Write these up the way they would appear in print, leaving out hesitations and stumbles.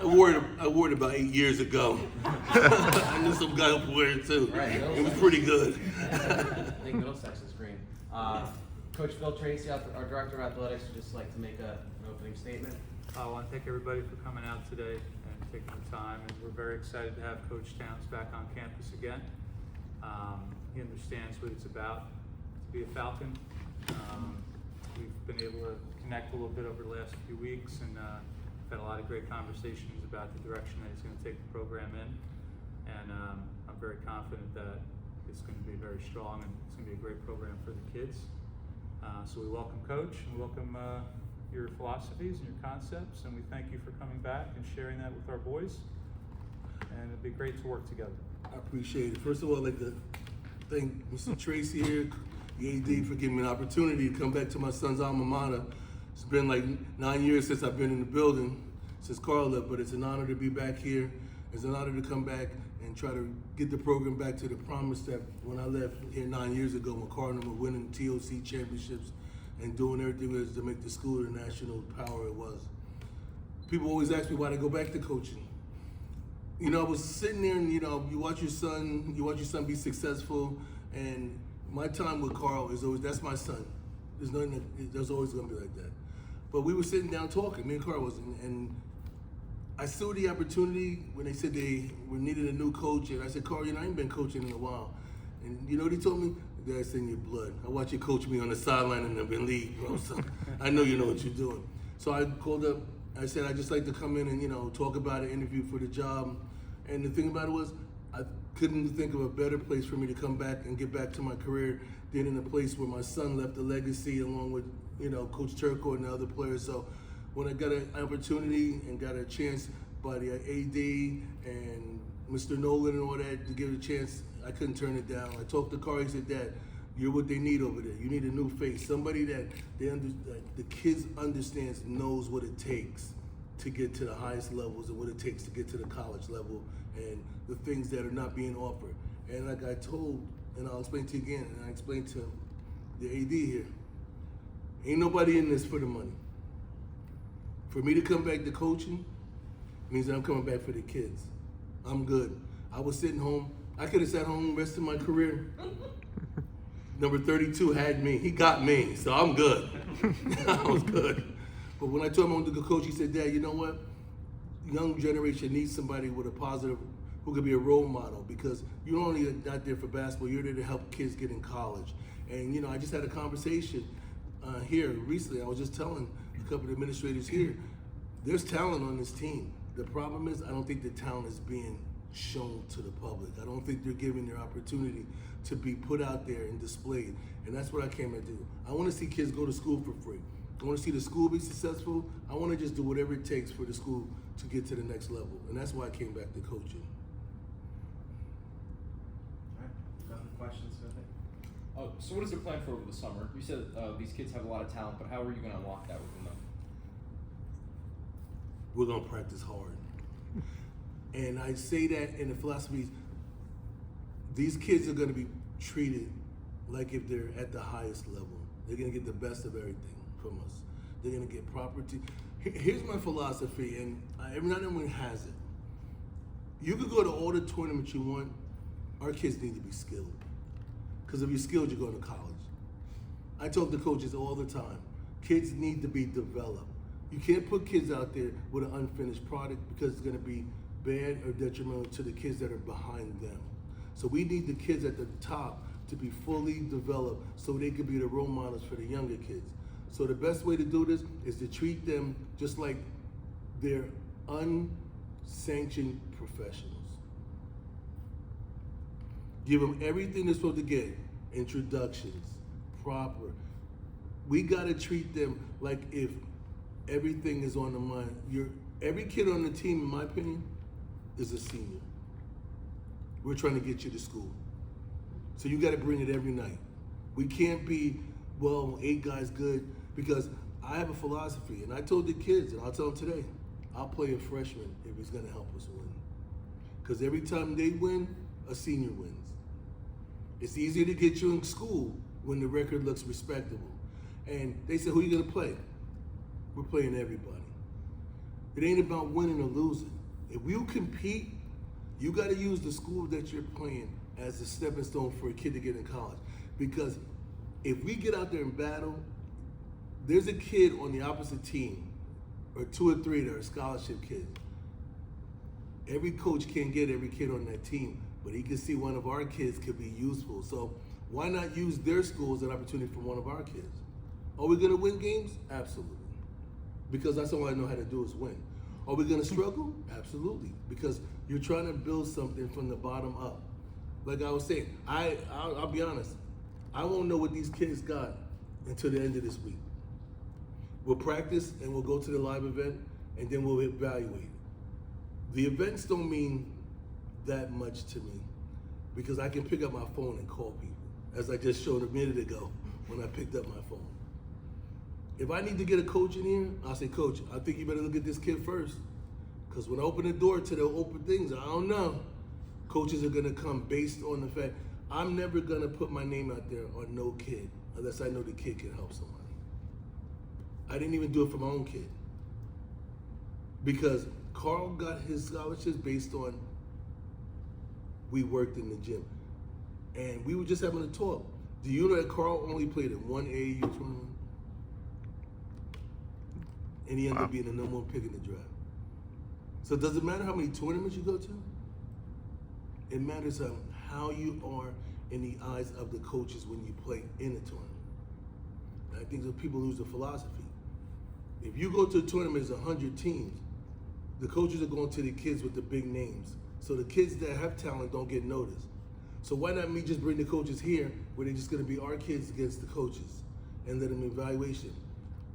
I wore it about 8 years ago. I knew some guy who wore it too. Right, it was pretty good. I think Middlesex is green. Coach Bill Tracy, our Director of Athletics, would just like to make an opening statement. I want to thank everybody for coming out today and taking the time, and we're very excited to have Coach Towns back on campus again. He understands what it's about to be a Falcon. We've been able to connect a little bit over the last few weeks, and had a lot of great conversations about the direction that he's going to take the program in, and I'm very confident that it's going to be very strong and it's going to be a great program for the kids. So we welcome Coach and we welcome your philosophies and your concepts, and we thank you for coming back and sharing that with our boys, and it'd be great to work together. I appreciate it. First of all, I'd like to thank Mr. Tracy here, the AD, for giving me an opportunity to come back to my son's alma mater. It's been like 9 years since I've been in the building, since Karl left, but it's an honor to be back here. It's an honor to come back and try to get the program back to the promise that when I left here 9 years ago, when Karl and I were winning TOC championships and doing everything was to make the school the national power it was. People always ask me why I go back to coaching. You know, I was sitting there and, you know, you watch your son be successful, and my time with Karl is always, that's my son. There's always gonna be like that. But we were sitting down talking, me and Karl was, and I saw the opportunity when they said they were needing a new coach, and I said, Karl, you know, I ain't been coaching in a while. And you know what he told me? That's in your blood. I watch you coach me on the sideline in the league, bro, so I know you know what you're doing. So I called up, I said, I'd just like to come in and, you know, talk about an interview for the job. And the thing about it was, I couldn't think of a better place for me to come back and get back to my career than in a place where my son left a legacy along with, you know, Coach Turco and the other players. So when I got an opportunity and got a chance by the AD and Mr. Nolan and all that to give it a chance, I couldn't turn it down. I talked to Karl, he said, Dad, you're what they need over there. You need a new face, somebody that the kids understands, knows what it takes to get to the highest levels and what it takes to get to the college level and the things that are not being offered. And like I told, and I'll explain to you again, and I explained to the AD here, ain't nobody in this for the money. For me to come back to coaching means that I'm coming back for the kids. I'm good. I was sitting home. I could have sat home the rest of my career. Number 32 had me. He got me, so I'm good. I was good. But when I told him I wanted to go coach, he said, Dad, you know what? Young generation needs somebody with a positive, who could be a role model, because you're only not there for basketball, you're there to help kids get in college. And you know, I just had a conversation here recently. I was just telling a couple of administrators here, there's talent on this team. The problem is, I don't think the talent is being shown to the public. I don't think they're given their opportunity to be put out there and displayed. And that's what I came to do. I want to see kids go to school for free. I want to see the school be successful. I want to just do whatever it takes for the school to get to the next level. And that's why I came back to coaching. All right, nothing questions, nothing? So what is the plan for over the summer? You said these kids have a lot of talent, but how are you going to unlock that within them? We're going to practice hard. And I say that in the philosophies, these kids are going to be treated like if they're at the highest level. They're going to get the best of everything from us. They're going to get property. Here's my philosophy, and not everyone has it. You could go to all the tournaments you want. Our kids need to be skilled. Because if you're skilled, you're going to college. I talk to coaches all the time. Kids need to be developed. You can't put kids out there with an unfinished product, because it's going to be bad or detrimental to the kids that are behind them. So we need the kids at the top to be fully developed so they can be the role models for the younger kids. So the best way to do this is to treat them just like they're unsanctioned professionals. Give them everything they're supposed to get, introductions, proper. We gotta treat them like if everything is on the mind. Every kid on the team, in my opinion, is a senior. We're trying to get you to school. So you gotta bring it every night. We can't be, well, 8 guys good, because I have a philosophy, and I told the kids, and I'll tell them today, I'll play a freshman if he's gonna help us win. Because every time they win, a senior wins. It's easier to get you in school when the record looks respectable. And they said, who are you gonna play? We're playing everybody. It ain't about winning or losing. If you compete, you got to use the school that you're playing as a stepping stone for a kid to get in college. Because if we get out there and battle, there's a kid on the opposite team, or 2 or 3 that are scholarship kids. Every coach can't get every kid on that team, but he can see one of our kids could be useful. So why not use their school as an opportunity for one of our kids? Are we gonna win games? Absolutely. Because that's all I know how to do is win. Are we gonna struggle? Absolutely. Because you're trying to build something from the bottom up. Like I was saying, I'll be honest, I won't know what these kids got until the end of this week. We'll practice and we'll go to the live event and then we'll evaluate. The events don't mean that much to me because I can pick up my phone and call people, as I just showed a minute ago when I picked up my phone. If I need to get a coach in here, I'll say, Coach, I think you better look at this kid first. Because when I open the door to the open things, I don't know. Coaches are gonna come based on the fact, I'm never gonna put my name out there on no kid unless I know the kid can help somebody. I didn't even do it for my own kid. Because Karl got his scholarships based on we worked in the gym. And we were just having a talk. Do you know that Karl only played in one AAU tournament? And he ended up being the number 1 pick in the draft. So does it matter how many tournaments you go to? It matters how you are in the eyes of the coaches when you play in a tournament. And I think that people lose the philosophy. If you go to a tournament, there's 100 teams. The coaches are going to the kids with the big names. So the kids that have talent don't get noticed. So why not me just bring the coaches here where they're just going to be our kids against the coaches and let them evaluation?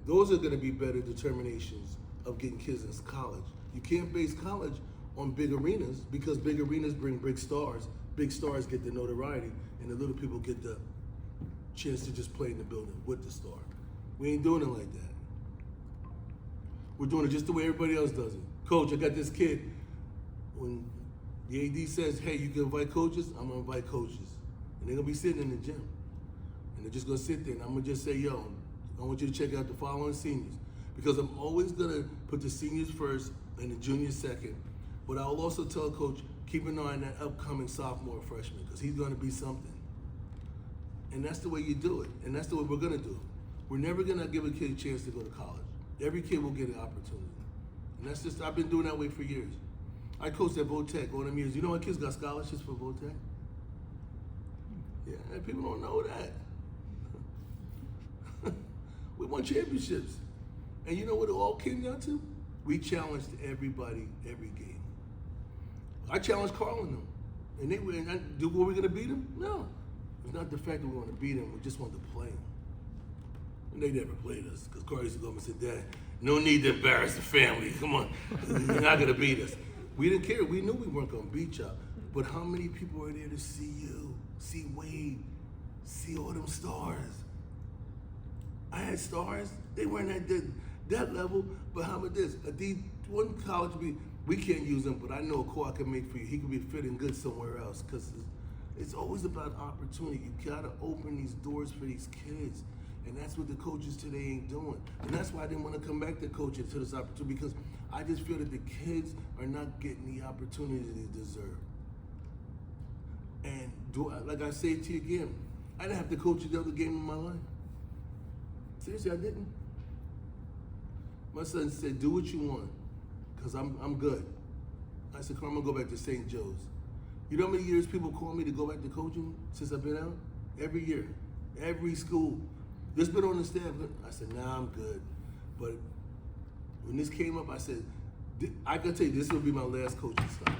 Those are going to be better determinations of getting kids in college. You can't base college on big arenas because big arenas bring big stars. Big stars get the notoriety and the little people get the chance to just play in the building with the star. We ain't doing it like that. We're doing it just the way everybody else does it. Coach, I got this kid. When the AD says, hey, you can invite coaches, I'm gonna invite coaches. And they're gonna be sitting in the gym. And they're just gonna sit there and I'm gonna just say, yo, I want you to check out the following seniors. Because I'm always gonna put the seniors first and the juniors second. But I'll also tell a coach, keep an eye on that upcoming sophomore or freshman, because he's gonna be something. And that's the way you do it. And that's the way we're gonna do it. We're never gonna give a kid a chance to go to college. Every kid will get an opportunity. And that's just, I've been doing that way for years. I coached at Votech all them years. You know what kids got scholarships for Votech? Yeah, people don't know that. We won championships. And you know what it all came down to? We challenged everybody every game. I challenged Karl and them. And they were, were we gonna beat them? No. It's not the fact that we want to beat them, we just wanted to play them. And they never played us, because Karl used to go up and say, Dad, no need to embarrass the family. Come on, you're not gonna beat us. We didn't care. We knew we weren't gonna beat y'all. But how many people were there to see you, see Wade, see all them stars? I had stars. They weren't at that level. But how about this? A D1 college, we can't use them, but I know a call I can make for you. He could be fitting good somewhere else, because it's always about opportunity. You gotta open these doors for these kids. And that's what the coaches today ain't doing. And that's why I didn't want to come back to coaching to this opportunity, because I just feel that the kids are not getting the opportunity they deserve. And like I say to you again, I didn't have to coach the other game in my life. Seriously, I didn't. My son said, do what you want, because I'm good. I said, come on, I'm gonna go back to St. Joe's. You know how many years people call me to go back to coaching since I've been out? Every year, every school. Just been on the staff. I said, nah, I'm good. But when this came up, I said, I can tell you, this will be my last coaching stop.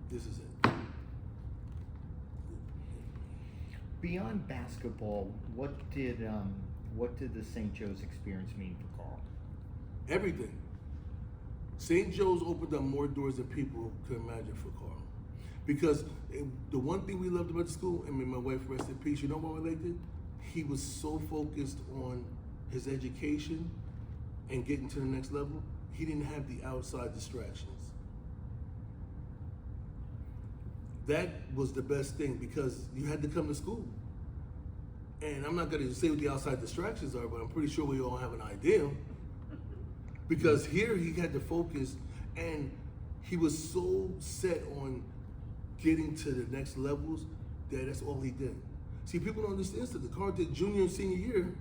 This is it. Beyond basketball, what did the St. Joe's experience mean for Karl? Everything. St. Joe's opened up more doors than people could imagine for Karl. Because the one thing we loved about the school, and my wife, rest in peace, you know what we liked it? He was so focused on his education and getting to the next level, he didn't have the outside distractions. That was the best thing, because you had to come to school. And I'm not gonna say what the outside distractions are, but I'm pretty sure we all have an idea. Because here he had to focus, and he was so set on getting to the next levels that that's all he did. See, people don't understand that Karl did junior and senior year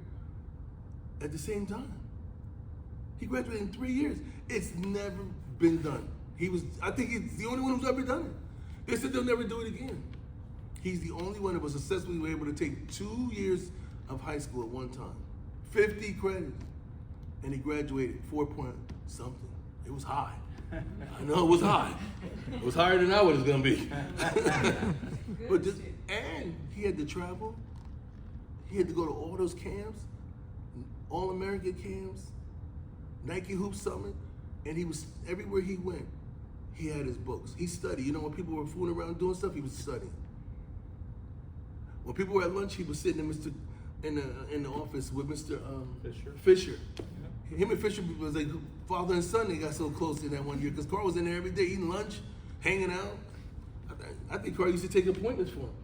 at the same time. He graduated in 3 years. It's never been done. I think he's the only one who's ever done it. They said they'll never do it again. He's the only one that was successfully able to take 2 years of high school at one time, 50 credits, and he graduated 4 point something. It was high. I know it was high. It was higher than I was gonna be. And he had to travel. He had to go to all those camps, All-American camps, Nike Hoop Summit, and he was everywhere he went. He had his books. He studied. You know, when people were fooling around doing stuff, he was studying. When people were at lunch, he was sitting in the office with Mr. Fisher. Yeah. Him and Fisher was like father and son. They got so close in that one year because Karl was in there every day eating lunch, hanging out. I think Karl used to take appointments for him.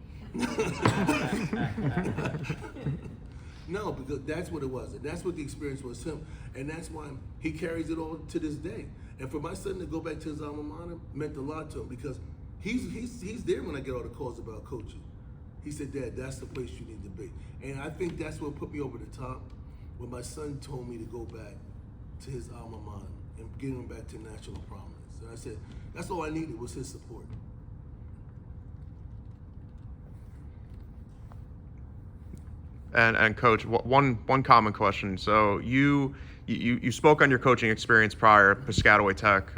No, because that's what it was. And that's what the experience was him. And that's why he carries it all to this day. And for my son to go back to his alma mater meant a lot to him because he's there when I get all the calls about coaching. He said, Dad, that's the place you need to be. And I think that's what put me over the top when my son told me to go back to his alma mater and get him back to national prominence. And I said, that's all I needed was his support. And Coach, one common question. So you spoke on your coaching experience prior at Piscataway Tech.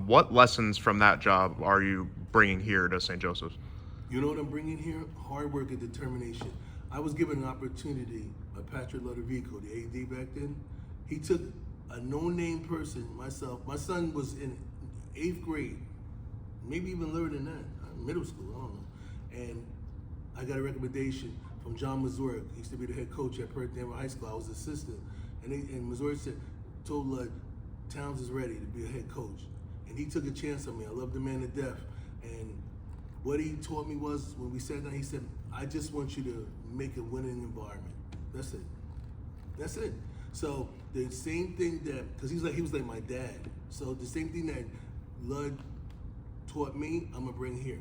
What lessons from that job are you bringing here to St. Joseph's? You know what I'm bringing here? Hard work and determination. I was given an opportunity by Patrick Ludovico, the AD back then. He took a no-name person, myself. My son was in 8th grade, maybe even lower than that, middle school, I don't know. And I got a recommendation from John Mazurek. He used to be the head coach at Perth Denver High School. I was assistant. And Mazurek told Towns is ready to be a head coach. And he took a chance on me. I love the man to death. And what he taught me was, when we sat down, he said, I just want you to make a winning environment. That's it. That's it. So the same thing that, because he was like my dad. So the same thing that Lud taught me, I'm gonna bring here.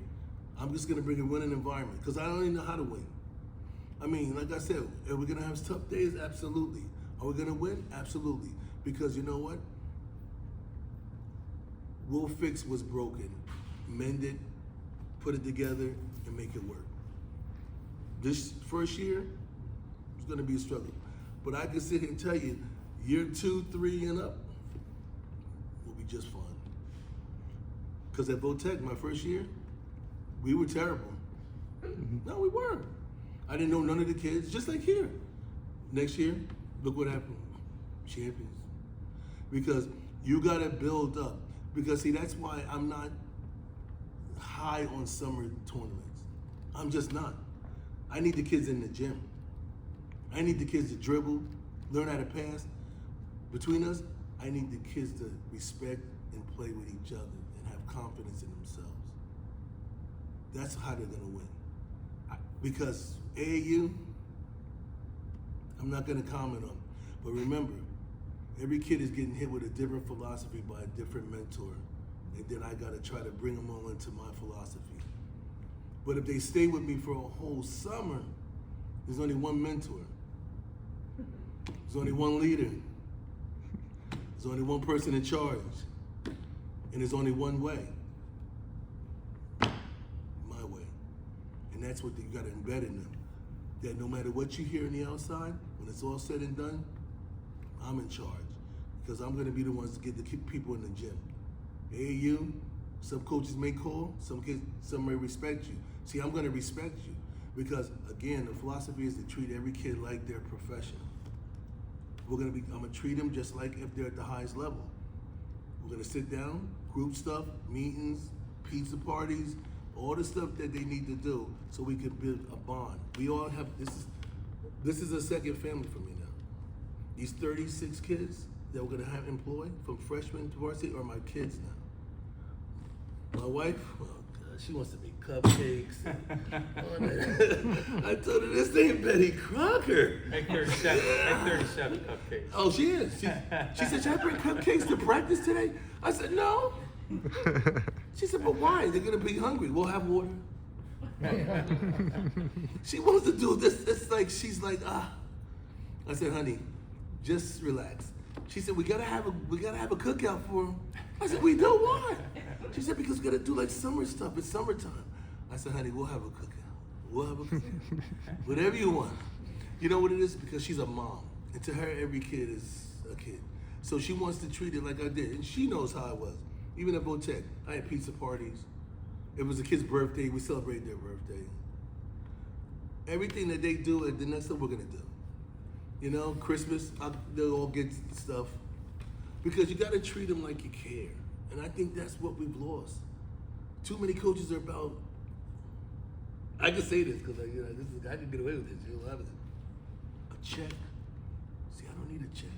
I'm just gonna bring a winning environment, because I don't even know how to win. I mean, like I said, are we gonna have tough days? Absolutely. Are we gonna win? Absolutely. Because you know what? We'll fix what's broken, mend it, put it together, and make it work. This first year is gonna be a struggle. But I can sit here and tell you, year 2, 3, and up will be just fun. Because at Votech, my first year, we were terrible. No, we weren't. I didn't know none of the kids, just like here. Next year, look what happened. Champions. Because you gotta build up. Because see, that's why I'm not high on summer tournaments. I'm just not. I need the kids in the gym. I need the kids to dribble, learn how to pass. Between us, I need the kids to respect and play with each other and have confidence in themselves. That's how they're gonna win. Because AAU, I'm not gonna comment on, but remember, every kid is getting hit with a different philosophy by a different mentor, and then I gotta try to bring them all into my philosophy. But if they stay with me for a whole summer, there's only one mentor. There's only one leader. There's only one person in charge. And there's only one way. My way. And that's what you gotta embed in them. That no matter what you hear on the outside, when it's all said and done, I'm in charge. Because I'm gonna be the ones to get the people in the gym. AAU, some coaches may call, some may respect you. See, I'm gonna respect you. Because again, the philosophy is to treat every kid like they're professional. I'm gonna treat them just like if they're at the highest level. We're gonna sit down, group stuff, meetings, pizza parties, all the stuff that they need to do so we can build a bond. We all have, this is a second family for me now. These 36 kids that we're gonna have employed from freshman to varsity are my kids now. My wife, well, She wants to make cupcakes. I told her, this ain't Betty Crocker. Make 37 cupcakes. Oh, she is. She said, should I bring cupcakes to practice today? I said, no. She said, but why? They're going to be hungry. We'll have water. She wants to do this. It's like, she's like, ah. I said, honey, just relax. She said, we gotta have a cookout for him. I said, we do? Why? She said, because we gotta do like summer stuff. It's summertime. I said, honey, we'll have a cookout. We'll have a cookout. Whatever you want. You know what it is? Because she's a mom. And to her, every kid is a kid. So she wants to treat it like I did. And she knows how I was. Even at Votech, I had pizza parties. It was a kid's birthday. We celebrated their birthday. Everything that they do, the next thing we're gonna do. You know, Christmas, they'll all get stuff. Because you gotta treat them like you care. And I think that's what we've lost. Too many coaches are about, I can say this because I can get away with this. You know, a check. See, I don't need a check.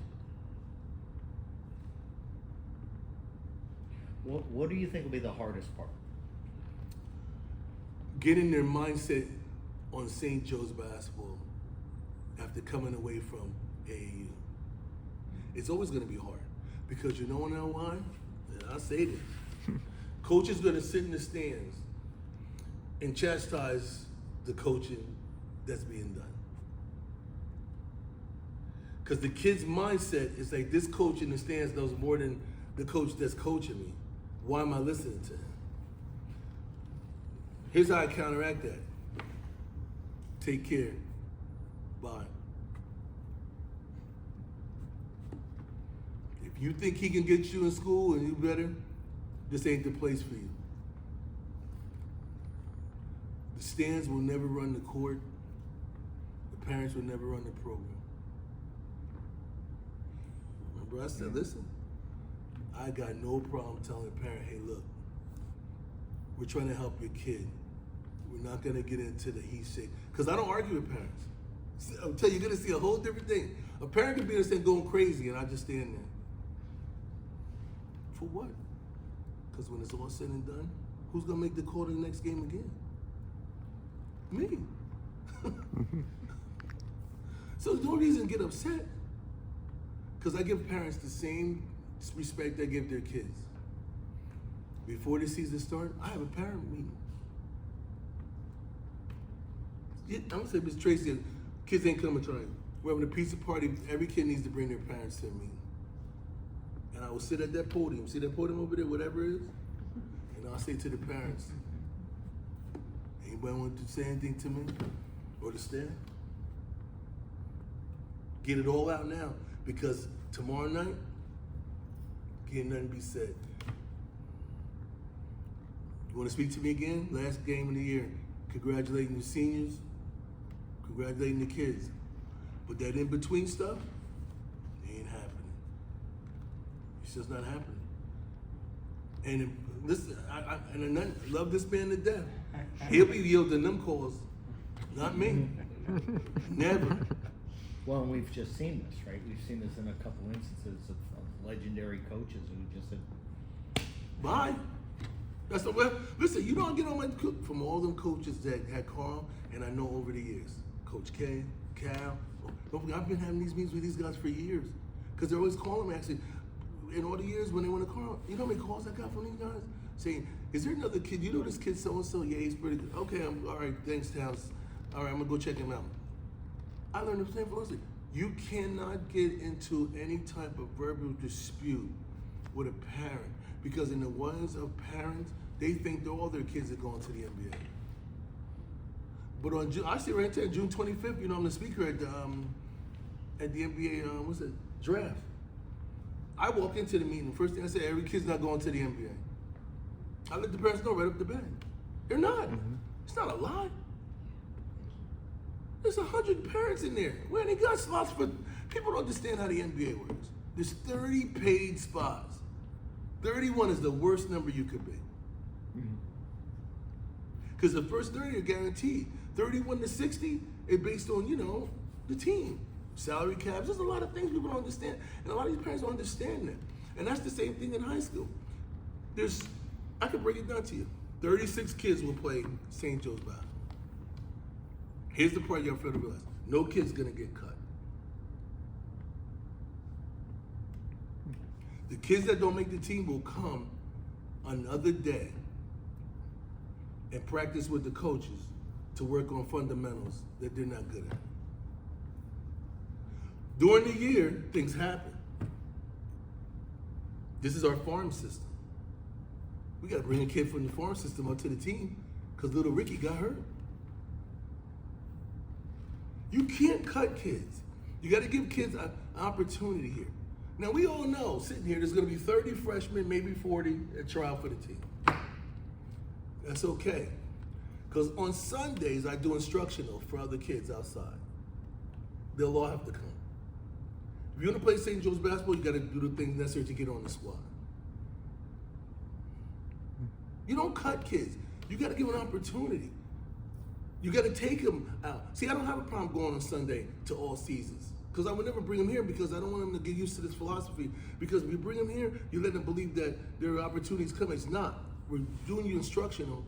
What do you think will be the hardest part? Getting their mindset on St. Joe's basketball after coming away from AAU. It's always going to be hard because you know why? And I say this. Coach is going to sit in the stands and chastise the coaching that's being done. Because the kid's mindset is like, this coach in the stands knows more than the coach that's coaching me. Why am I listening to him? Here's how I counteract that. Take care. Bye. If you think he can get you in school and you better, this ain't the place for you. The stands will never run the court. The parents will never run the program. Remember I said, listen, I got no problem telling a parent, hey, look, we're trying to help your kid. We're not gonna get into the he say, because I don't argue with parents. I'll tell you, you're gonna see a whole different thing. A parent could be in the stand going crazy and I just stand there. For what? Because when it's all said and done, who's gonna make the call to the next game again? Me. So there's no reason to get upset. Because I give parents the same respect I give their kids. Before the season starts, I have a parent meeting. Yeah, I'm gonna say, Miss Tracy, kids ain't coming tonight. We're having a pizza party. Every kid needs to bring their parents to a meeting. And I will sit at that podium. See that podium over there, whatever it is? And I'll say to the parents, anybody want to say anything to me or the staff? Get it all out now, because tomorrow night, can't nothing be said. You want to speak to me again? Last game of the year. Congratulating the seniors, congratulating the kids. But that in-between stuff, it ain't happening. It's just not happening. And listen, I love this man to death. He'll be yielding them calls, not me. Never. Well, and we've just seen this, right? We've seen this in a couple instances of legendary coaches who just said, Bye. That's the way. Listen, you don't get on my from all them coaches that had Karl, and I know over the years, Coach K, Cal. I've been having these meetings with these guys for years, because they're always calling me. Actually, in all the years when they went to Karl, you know how many calls I got from these guys saying, "Is there another kid? You know this kid so and so? Yeah, he's pretty good. Okay, all right. Thanks, Towns. All right, I'm gonna go check him out." I learned the same philosophy. You cannot get into any type of verbal dispute with a parent, because in the minds of parents, they think that all their kids are going to the NBA. But on June, I see right there, June 25th, you know, I'm the speaker at the NBA, what's it, draft. I walk into the meeting, the first thing I say, every kid's not going to the NBA. I let the parents know right up the bat. They're not. It's not a lie. There's 100 parents in there. Well, they got slots for, people don't understand how the NBA works. There's 30 paid spots. 31 is the worst number you could be. Because the first 30 are guaranteed. 31 to 60 is based on, you know, the team. Salary caps, there's a lot of things people don't understand. And a lot of these parents don't understand that. And that's the same thing in high school. I can break it down to you. 36 kids will play St. Joe's basketball. Here's the part y'all fail to realize. No kid's gonna get cut. The kids that don't make the team will come another day and practice with the coaches to work on fundamentals that they're not good at. During the year, things happen. This is our farm system. We gotta bring a kid from the farm system up to the team because little Ricky got hurt. You can't cut kids. You gotta give kids an opportunity here. Now we all know, sitting here, there's gonna be 30 freshmen, maybe 40 at trial for the team. That's okay. Because on Sundays, I do instructional for other kids outside. They'll all have to come. If you want to play St. Joe's basketball, you got to do the things necessary to get on the squad. You don't cut kids. You got to give them an opportunity. You got to take them out. See, I don't have a problem going on Sunday to all seasons because I would never bring them here because I don't want them to get used to this philosophy. Because if you bring them here, you let them believe that there are opportunities coming. It's not. We're doing you instructional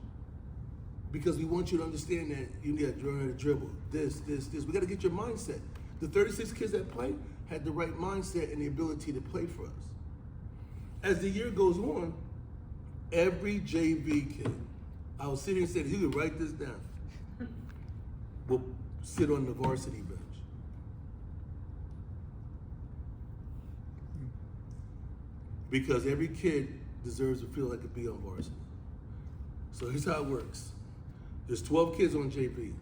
because we want you to understand that you need to learn how to dribble. This. We got to get your mindset. The 36 kids that play had the right mindset and the ability to play for us. As the year goes on, every JV kid, I was sitting and said, you could write this down, will sit on the varsity bench. Because every kid deserves to feel like it be on varsity. So here's how it works. There's 12 kids on JV.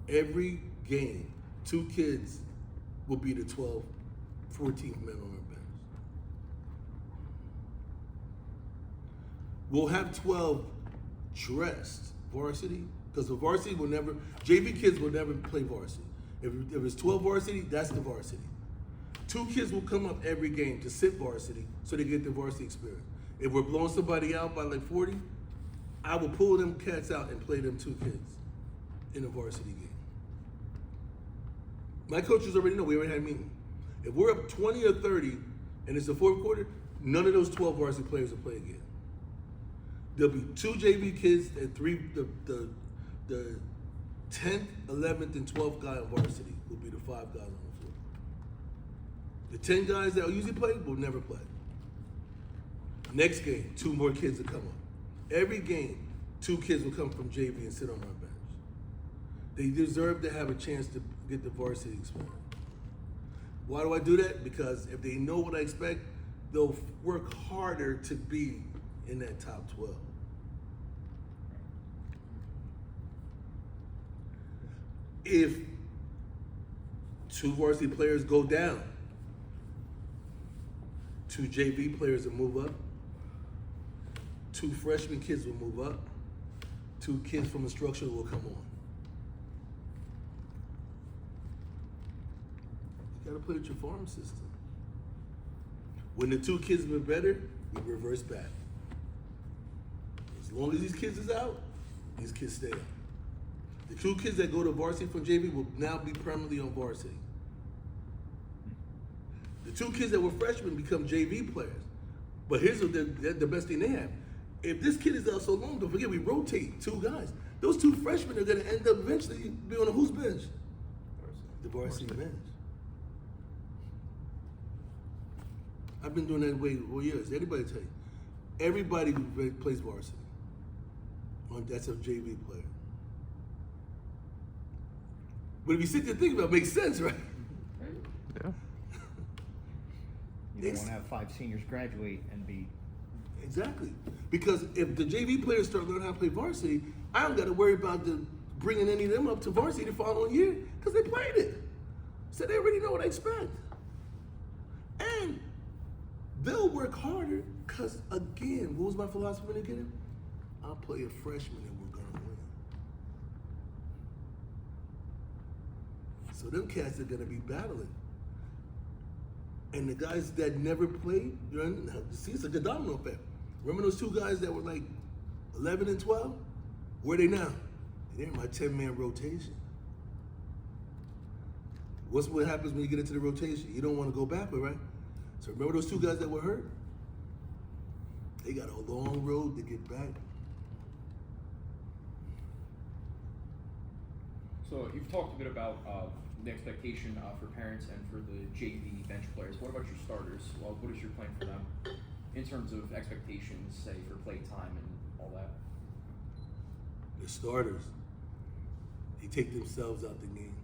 Every game, 2 kids will be the 14th man on our bench. We'll have 12 dressed varsity, because the varsity will never, JV kids will never play varsity. If it's 12 varsity, that's the varsity. 2 kids will come up every game to sit varsity so they get the varsity experience. If we're blowing somebody out by like 40, I will pull them cats out and play them 2 kids in a varsity game. My coaches already know, we already had a meeting. If we're up 20 or 30 and it's the 4th quarter, none of those 12 varsity players will play again. There'll be 2 JV kids and 3, the 10th, 11th, and 12th guy on varsity will be the 5 guys on the floor. The 10 guys that will usually play will never play. Next game, 2 more kids will come up. Every game, 2 kids will come from JV and sit on our bench. They deserve to have a chance to get the varsity experience. Why do I do that? Because if they know what I expect, they'll work harder to be in that top 12. If 2 varsity players go down, 2 JV players will move up, 2 freshman kids will move up, 2 kids from instructional will come on. You gotta play with your farm system. When the 2 kids been better, we reverse back. As long as these kids is out, these kids stay out. The 2 kids that go to varsity from JV will now be permanently on varsity. The 2 kids that were freshmen become JV players. But here's the best thing they have. If this kid is out so long, don't forget we rotate 2 guys. Those 2 freshmen are gonna end up eventually be on whose bench? The varsity bench. I've been doing that way for years. Anybody tell you? Everybody who plays varsity, that's a JV player. But if you sit there and think about it, it makes sense, right? Yeah. You don't want to have 5 seniors graduate and be. Exactly. Because if the JV players start learning how to play varsity, I don't got to worry about bringing any of them up to varsity the following year because they played it. So they already know what I expect. And they'll work harder because, again, what was my philosophy when they get in? I'll play a freshman and we're going to win. So them cats are going to be battling. And the guys that never played, see, it's like a domino effect. Remember those 2 guys that were like 11 and 12? Where are they now? They're in my 10-man rotation. What happens when you get into the rotation? You don't want to go backward, right? So remember those 2 guys that were hurt? They got a long road to get back. So you've talked a bit about the expectation for parents and for the JV bench players. What about your starters? Well, what is your plan for them in terms of expectations, say for play time and all that? The starters, they take themselves out the game.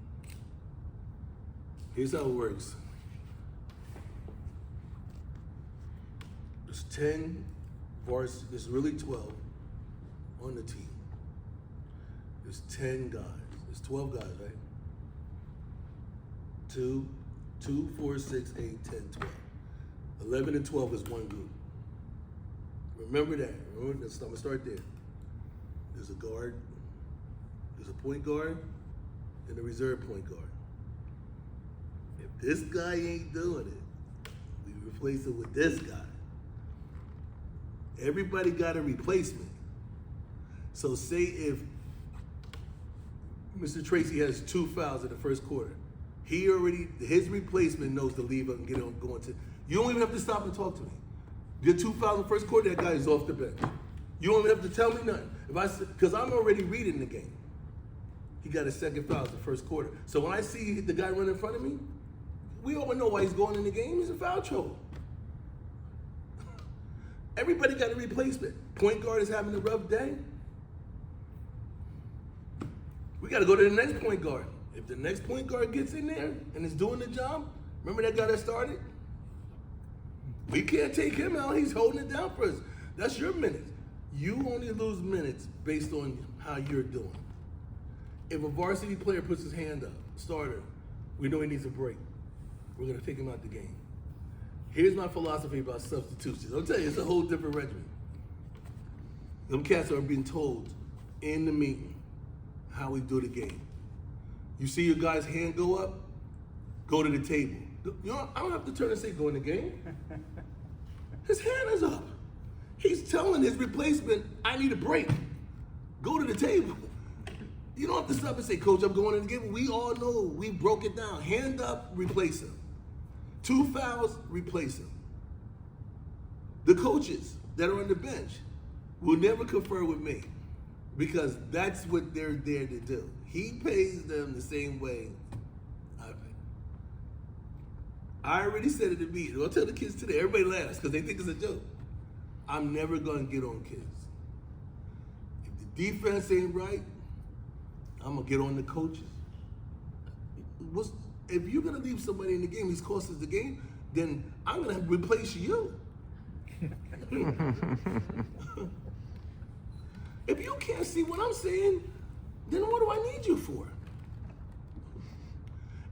Here's how it works. There's 10 varsity, there's really 12 on the team. There's 10 guys. There's 12 guys, right? 2, 4, 6, 8, 10, 12. 11 and 12 is one group. Remember that. I'm gonna start there. There's a guard, there's a point guard, and a reserve point guard. If this guy ain't doing it, we replace it with this guy. Everybody got a replacement. So say if Mr. Tracy has 2 fouls in the first quarter, his replacement knows to leave and get on going to. You don't even have to stop and talk to me. Get 2 fouls in the first quarter, that guy is off the bench. You don't even have to tell me nothing. Because I'm already reading the game. He got a second foul in the first quarter. So when I see the guy running in front of me, we all know why he's going in the game. He's in foul trouble. Everybody got a replacement. Point guard is having a rough day. We got to go to the next point guard. If the next point guard gets in there and is doing the job, remember that guy that started? We can't take him out. He's holding it down for us. That's your minutes. You only lose minutes based on how you're doing. If a varsity player puts his hand up, starter, we know he needs a break. We're going to take him out the game. Here's my philosophy about substitutions. I'll tell you, it's a whole different regimen. Them cats are being told in the meeting how we do the game. You see your guy's hand go up, go to the table. You know, I don't have to turn and say, go in the game. His hand is up. He's telling his replacement, I need a break. Go to the table. You don't have to stop and say, Coach, I'm going in the game. We all know, we broke it down. Hand up, replace him. 2 fouls, replace him. The coaches that are on the bench will never confer with me because that's what they're there to do. He pays them the same way I pay. I already said it to me. I'll tell the kids today. Everybody laughs because they think it's a joke. I'm never going to get on kids. If the defense ain't right, I'm going to get on the coaches. If you're going to leave somebody in the game, he's cost us the game, then I'm going to replace you. If you can't see what I'm saying, then what do I need you for?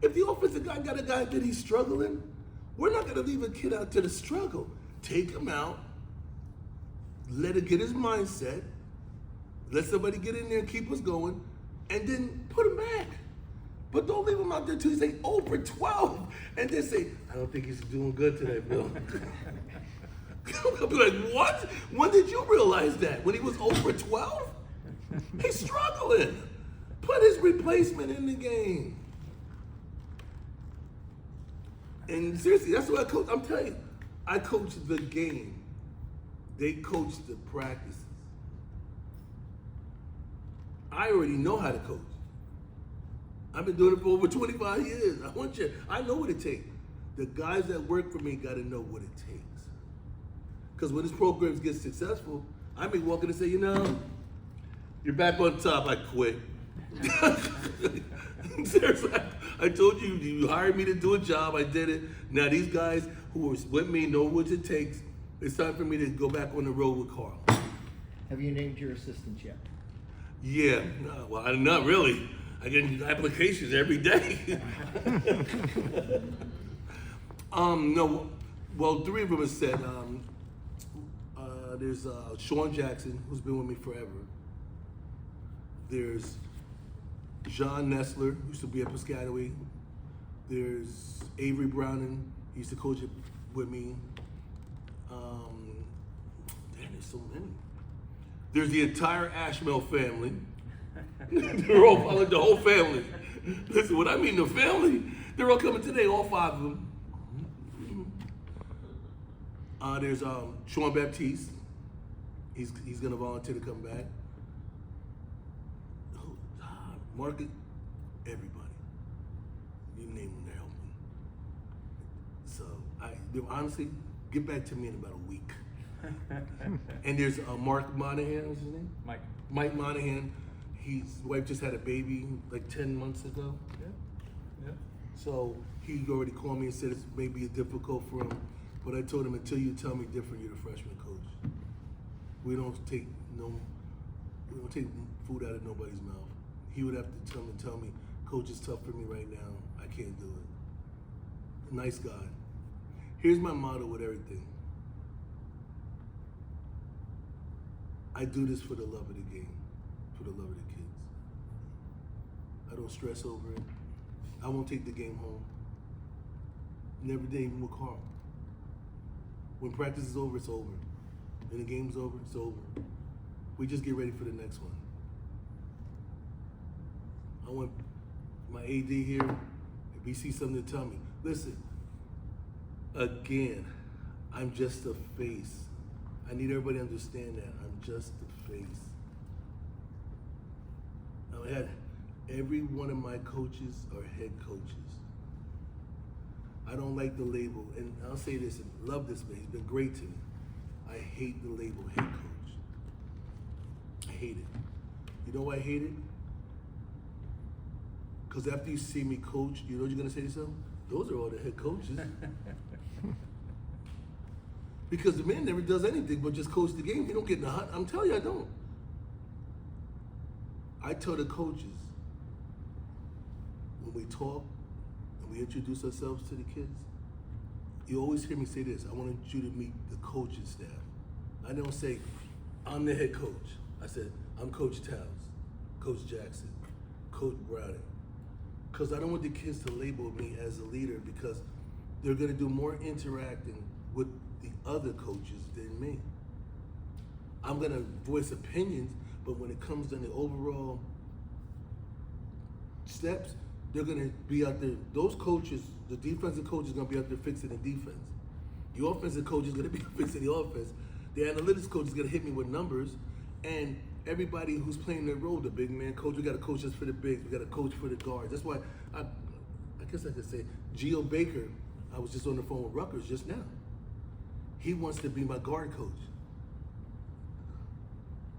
If the offensive guy got a guy that he's struggling, we're not going to leave a kid out to the struggle. Take him out, let it get his mindset, let somebody get in there and keep us going, and then put him back. But don't leave him out there till he's like over 12 and then say, I don't think he's doing good today, Bill. I'll be like, what? When did you realize that? When he was over 12? He's struggling. Put his replacement in the game. And seriously, that's what I coach. I'm telling you, I coach the game. They coach the practices. I already know how to coach. I've been doing it for over 25 years. I know what it takes. The guys that work for me got to know what it takes. Because when this program gets successful, I may walk in and say, you know, you're back on top, I quit. Seriously, I told you, you hired me to do a job, I did it. Now these guys who are with me know what it takes. It's time for me to go back on the road with Karl. Have you named your assistants yet? Yeah, no, well, not really. I get applications every day. No, well, 3 of them are set. There's Sean Jackson, who's been with me forever. There's John Nestler, who used to be at Piscataway. There's Avery Browning, he used to coach it with me. There's so many. There's the entire Ashmel family. They're all following the whole family. Listen, when I mean the family, they're all coming today, all 5 of them. There's Sean Baptiste. He's gonna volunteer to come back. everybody. You name them, they're helping. So honestly, get back to me in about a week. And there's Mark Monahan, what's his name? Mike Monahan. His wife just had a baby like 10 months ago. Yeah. So he already called me and said it's maybe difficult for him. But I told him, until you tell me different, you're the freshman coach. We don't take food out of nobody's mouth. He would have to tell me, coach, it's tough for me right now. I can't do it. Nice guy. Here's my motto with everything. I do this for the love of the game, for the love of the kids. I don't stress over it. I won't take the game home. Never did, even with Karl. When practice is over, it's over. When the game's over, it's over. We just get ready for the next one. I want my AD here, if he sees something to tell me, listen, again, I'm just a face. I need everybody to understand that. I'm just a face. I had every one of my coaches are head coaches. I don't like the label, and I'll say this, and love this man, he's been great to me. I hate the label head coach. I hate it. You know why I hate it? Because after you see me coach, you know what you're gonna say to yourself? Those are all the head coaches. Because the man never does anything but just coach the game. He don't get in the hot. I'm telling you, I don't. I tell the coaches, when we talk and we introduce ourselves to the kids, you always hear me say this, I want you to meet the coaching staff. I don't say, I'm the head coach. I said, I'm Coach Towns, Coach Jackson, Coach Browning. Because I don't want the kids to label me as a leader, because they're gonna do more interacting with the other coaches than me. I'm gonna voice opinions, but when it comes to the overall steps, they're gonna be out there. Those coaches, the defensive coach is gonna be out there fixing the defense. The offensive coach is gonna be fixing the offense. The analytics coach is gonna hit me with numbers, and everybody who's playing their role, the big man coach, we got a coach just for the bigs, we got a coach for the guards. That's why I guess I could say, Geo Baker, I was just on the phone with Rutgers just now. He wants to be my guard coach.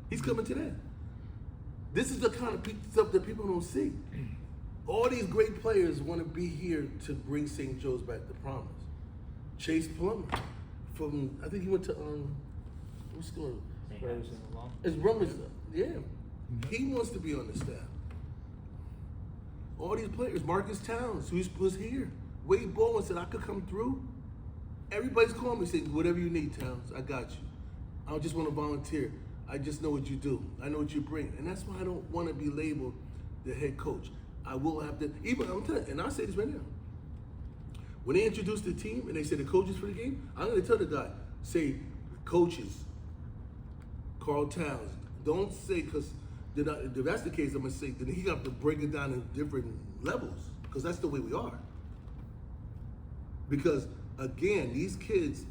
He's coming today. This is the kind of stuff that people don't see. All these great players want to be here to bring St. Joe's back to promise. Chase Plummer, from, I think he went to, what's going on? It's Rummers, yeah. He wants to be on the staff. All these players, Marcus Towns, who was here. Wade Bowen said, I could come through. Everybody's calling me saying, whatever you need, Towns, I got you. I don't just want to volunteer. I just know what you do. I know what you bring. And that's why I don't want to be labeled the head coach. I will have to, even, I'm telling you, and I'll say this right now. When they introduce the team and they say the coaches for the game, I'm going to tell the guy, say, coaches, Karl Towns. Don't say, because if that's the case, I'm going to say, then he got to break it down in different levels, because that's the way we are. Because, again, these kids,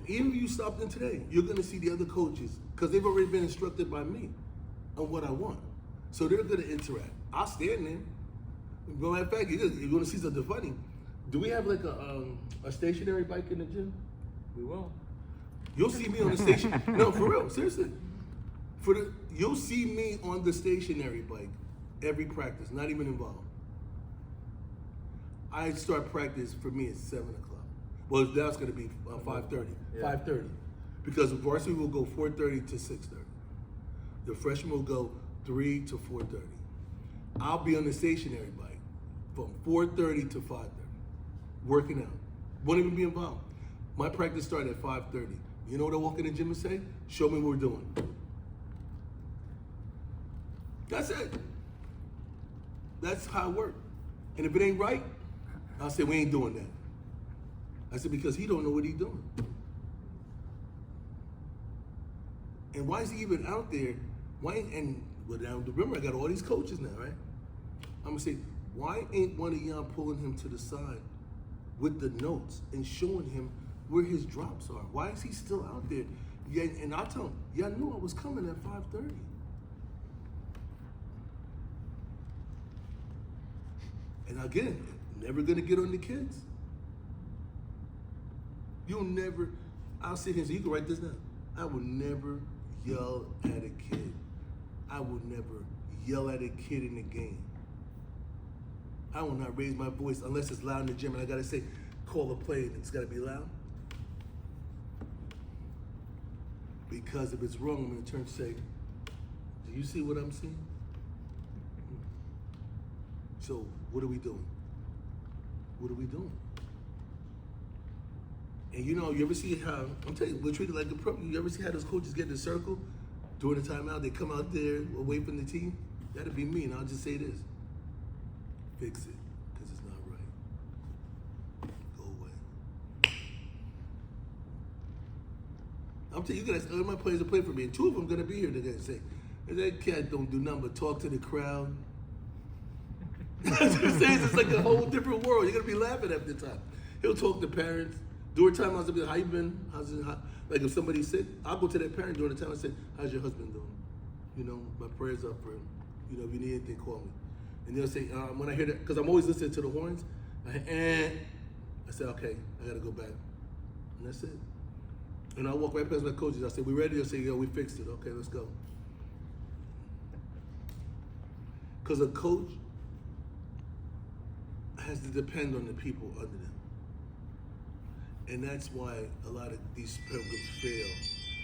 even if you stopped in today, you're going to see the other coaches, because they've already been instructed by me on what I want. So they're going to interact. I'll stand there. Matter of fact, you're going to see something funny. Do we have like a stationary bike in the gym? We will. You'll see me on the station. No, for real, seriously. You'll see me on the stationary bike every practice, not even involved. I start practice for me at 7 o'clock. Well, now it's going to be 5:30. Yeah. 5:30, because the varsity will go 4:30 to 6:30. The freshman will go 3 to 4:30. I'll be on the stationary bike from 4:30 to 5:30, working out. Won't even be involved. My practice started at 5:30. You know what I walk in the gym and say? Show me what we're doing. That's it. That's how it works. And if it ain't right, I'll say we ain't doing that. I said, because he don't know what he's doing. And why is he even out there? Well, now remember, I got all these coaches now, right? I'm gonna say, why ain't one of y'all pulling him to the side with the notes and showing him where his drops are? Why is he still out there? Yeah, and I tell him, y'all knew I was coming at 5:30. And again, never gonna get on the kids. You'll never, I'll sit here and say, you can write this down. I will never yell at a kid. I will never yell at a kid in the game. I will not raise my voice unless it's loud in the gym and I gotta say, call a play and it's gotta be loud. Because if it's wrong, I'm gonna turn and say, do you see what I'm seeing? So what are we doing? What are we doing? And you know, you ever see how, I'm telling you, we're treated like a pro. You ever see how those coaches get in a circle during the timeout? They come out there away from the team? That'd be me, and I'll just say this. Fix it, because it's not right. Go away. I'm telling you, guys, all my players that play for me, and 2 of them gonna be here. They're gonna say, that cat don't do nothing but talk to the crowd. It's like a whole different world. You're gonna be laughing at the time. He'll talk to parents. During time, I was like, how you been? Like if somebody's sick, I'll go to that parent during the time and say, how's your husband doing? You know, my prayers up for him. You know, if you need anything, call me. And they'll say, when I hear that, because I'm always listening to the horns, I say, okay, I gotta go back. And that's it. And I walk right past my coaches. I say, we ready? They'll say, yo, we fixed it. Okay, let's go. Because a coach has to depend on the people under them. And that's why a lot of these programs fail.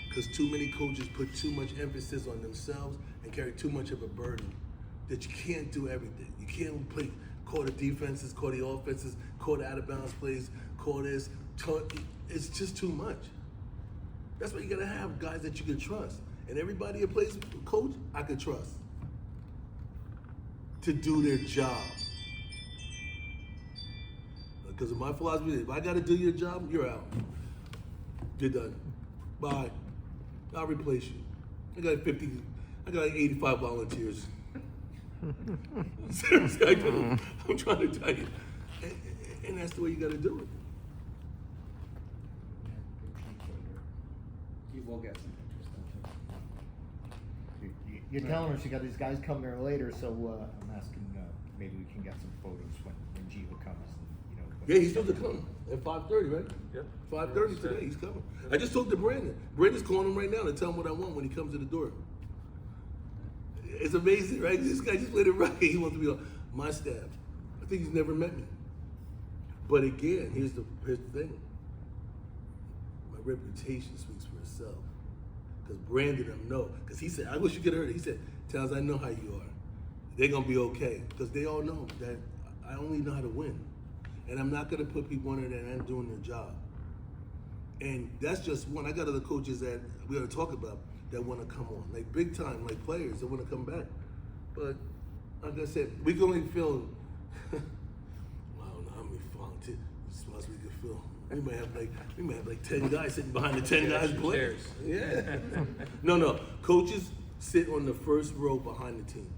Because too many coaches put too much emphasis on themselves and carry too much of a burden that you can't do everything. You can't call the defenses, call the offenses, call the out of bounds plays, call this. It's just too much. That's why you gotta have guys that you can trust. And everybody that plays coach, I can trust to do their job. Because of my philosophy, if I gotta do your job, you're out. You're done. Bye. I'll replace you. I got like 85 volunteers. Seriously, I'm trying to tell you. And that's the way you gotta do it. You will get some interest. You're telling us you got these guys coming there later, so I'm asking maybe we can get some photos when Gio comes. Yeah, he's supposed to come at 5:30, right? Yep. 5:30 today, he's coming. I just talked to Brandon. Brandon's calling him right now to tell him what I want when he comes to the door. It's amazing, right? This guy just played it right. He wants to be on my staff. I think he's never met me. But again, here's the thing. My reputation speaks for itself. Because Brandon, I know. Because he said, I wish you could have heard it. He said, Towns, I know how you are. They're going to be okay. Because they all know that I only know how to win. And I'm not going to put people under that aren't doing their job. And that's just one. I got other coaches that we got to talk about that want to come on. Like big time, like players that want to come back. But like I said, we can only fill, well, I don't know how many volunteers. This must be good fill. We might have like 10 guys sitting behind the 10 guys playing. Yeah. No. Coaches sit on the first row behind the team.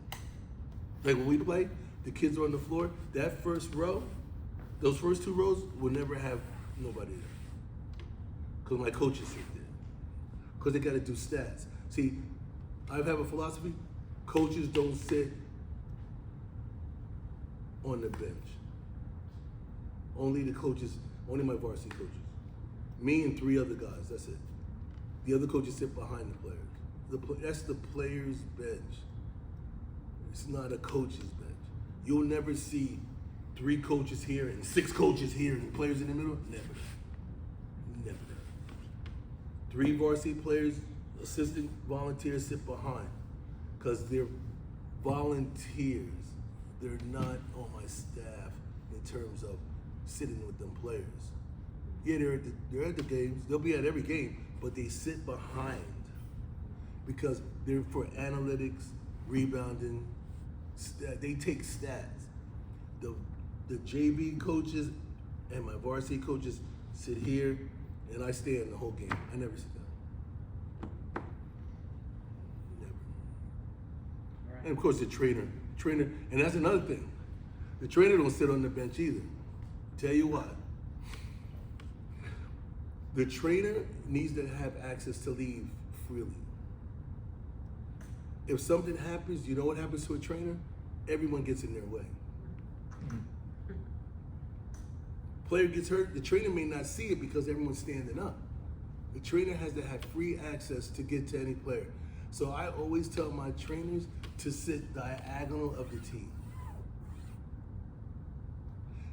Like when we play, the kids are on the floor. That first row, those first 2 rows will never have nobody there. Because my coaches sit there. Because they got to do stats. See, I have a philosophy. Coaches don't sit on the bench. Only the coaches, only my varsity coaches. Me and 3 other guys, that's it. The other coaches sit behind the players. That's the players' bench. It's not a coach's bench. You'll never see 3 coaches here and 6 coaches here and players in the middle. Never. 3 varsity players, assistant volunteers sit behind because they're volunteers. They're not on my staff in terms of sitting with them players. Yeah, they're at the games. They'll be at every game, but they sit behind because they're for analytics, rebounding. They take stats. The JV coaches and my varsity coaches sit here, and I stay in the whole game. I never sit down. Never. Right. And of course the trainer, and that's another thing. The trainer don't sit on the bench either. Tell you what. The trainer needs to have access to leave freely. If something happens, you know what happens to a trainer? Everyone gets in their way. Player gets hurt, the trainer may not see it because everyone's standing up. The trainer has to have free access to get to any player. So I always tell my trainers to sit diagonal of the team,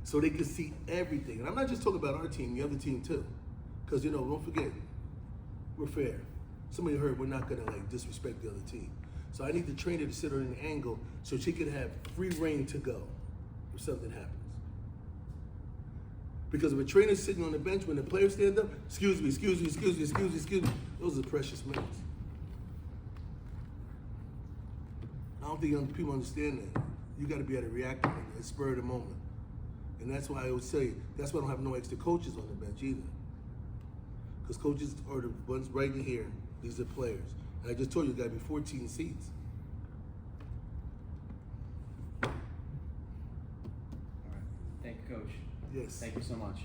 so they can see everything. And I'm not just talking about our team, the other team too. Because, you know, don't forget, we're fair. Somebody heard we're not gonna like disrespect the other team. So I need the trainer to sit her in an angle so she can have free reign to go if something happens. Because if a trainer's sitting on the bench when the players stand up, excuse me, those are precious minutes. I don't think young people understand that. You gotta be able to react to the spur of the moment. And that's why I always say, that's why I don't have no extra coaches on the bench either. Because coaches are the ones right in here. These are players. And I just told you, there gotta be 14 seats. All right. Thank you, Coach. Yes. Thank you so much.